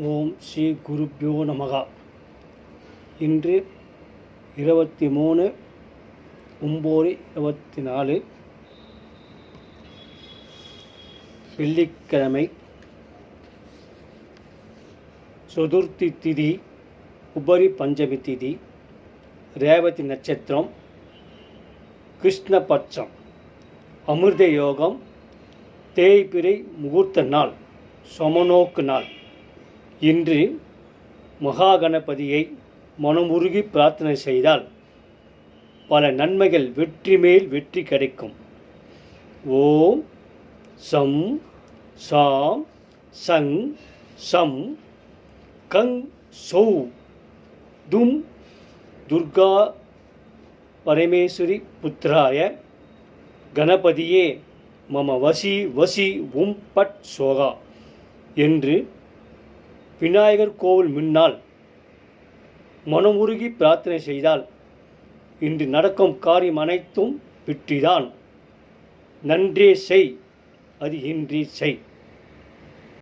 ஓம் ஸ்ரீ குருப்யோ நமகா. இன்று 23/9/24 வெள்ளிக்கிழமை. சதுர்த்தி திதி, உபரி பஞ்சமி திதி, ரேவதி நட்சத்திரம், கிருஷ்ணபட்சம், அமிர்த யோகம், தேய்பிறை முகூர்த்த நாள், சமநோக்கு நாள். இன்று மகாகணபதியை மனமுருகி பிரார்த்தனை செய்தால் பல நன்மைகள் வெற்றி மேல் வெற்றி கிடைக்கும். ஓம் சம் சாம் சங் சம் கங் சௌ தும் துர்கா பரமேஸ்வரி புத்திராய கணபதியே மம வசி வசி உம் பட் சோகா என்று விநாயகர் கோவில் முன்னால் மனமுருகி பிரார்த்தனை செய்தால் இன்று நடக்கும் காரியம் அனைத்தும் வெற்றிதான். நன்றே செய், அது இன்றி செய்.